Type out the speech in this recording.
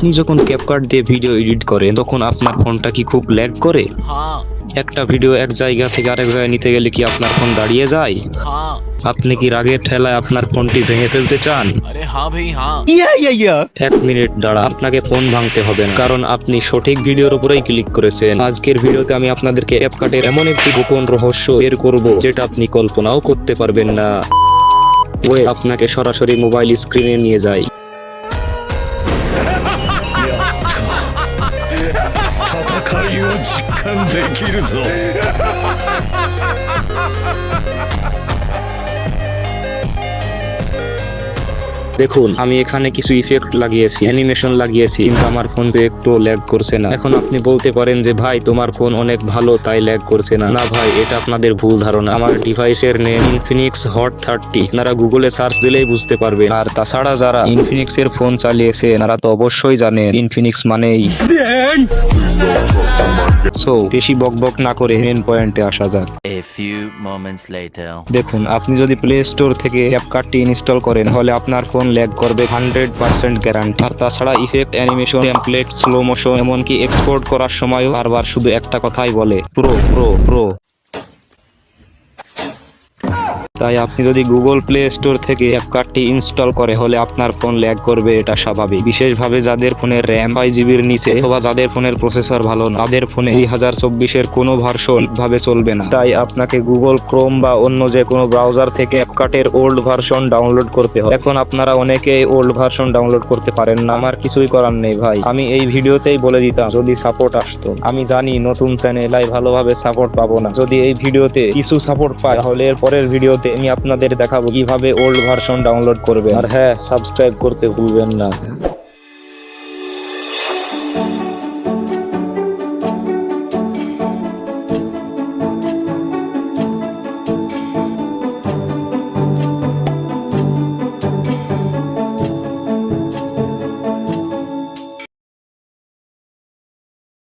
আপনি যখন ক্যাপকাট দিয়ে ভিডিও এডিট করেন তখন আপনার ফোনটা কি খুব ল্যাগ করে? একটা ভিডিও এক জায়গা থেকে আরেক জায়গায় নিতে গেলে কি আপনার ফোন দাঁড়িয়ে যায়? আপনি কি রাগের ঠেলায় আপনার ফোনটি ভেঙে ফেলতে চান? এক মিনিট দাঁড়া, আপনাকে ফোন ভাঙতে হবে না, কারণ আপনি সঠিক ভিডিওর উপরেই ক্লিক করেছেন। আজকের ভিডিওতে আমি আপনাদেরকে ক্যাপকাটের এমন একটি গোপন রহস্য বের করব যেটা আপনি কল্পনাও করতে পারবেন না। ওয়ে আপনাকে সরাসরি মোবাইল স্ক্রিনে নিয়ে যাই। দেখুন, আমি এখানে কিছু ইফেক্ট লাগিয়েছি, অ্যানিমেশন লাগিয়েছি, কিন্তু আমার ফোন তো একটু ল্যাগ করছে না। এখন আপনি বলতে পারেন যে ভাই তোমার ফোন অনেক ভালো তাই ল্যাগ করছে না। না ভাই, এটা আপনাদের ভুল ধারণা। আমার ডিভাইসের নেম ইনফিনিক্স হট 30। আপনারা গুগলে সার্চ দিলেই বুঝতে পারবেন। আর তাছাড়া যারা ইনফিনিক্স এর ফোন চালিয়েছে তারা তো অবশ্যই জানেন ইনফিনিক্স মানেই। সো বেশি বকবক না করে মেন পয়েন্টে আসা যাক। দেখুন, আপনি যদি প্লে স্টোর থেকে ক্যাপকাটটি ইনস্টল করেন তাহলে আপনার ফোন ল্যাগ করবে 100% গ্যারান্টি। আর তাছাড়া effect, animation, template, slow motion, এমনকি এক্সপোর্ট করার সময় বারবার শুধু একটা কথাই বলে, প্রো প্রো প্রো। তাই আপনি যদি গুগল প্লে স্টোর থেকে ক্যাপকাটটি ইনস্টল করে হলে আপনার ফোন ল্যাগ করবে, এটা স্বাভাবিক। বিশেষভাবে যাদের ফোনের র্যাম 5 জিবির নিচে অথবা যাদের ফোনের প্রসেসর ভালো না, তাদের ফোনে 2024 কোনো ভার্সন ভাবে চলবে না। তাই আপনাকে গুগল ক্রোম বা অন্য যে কোনো ব্রাউজার থেকে ক্যাপকাটের ওল্ড ভার্সন ডাউনলোড করতে হবে। এখন আপনারা অনেকে ওল্ড ভার্সন ডাউনলোড করতে পারেন না, আমার কিছুই করার নেই ভাই। আমি এই ভিডিওতেই বলে দিতাম যদি সাপোর্ট আসতো। আমি জানি নতুন চ্যানেল ভালোভাবে সাপোর্ট পাবো না। যদি এই ভিডিওতে কিছু সাপোর্ট পায় তাহলে এর পরের ভিডিওতে আমি আপনাদের দেখাবো কিভাবে ওল্ড ভার্সন ডাউনলোড করবে। আর হ্যাঁ, সাবস্ক্রাইব করতে ভুলবেন না।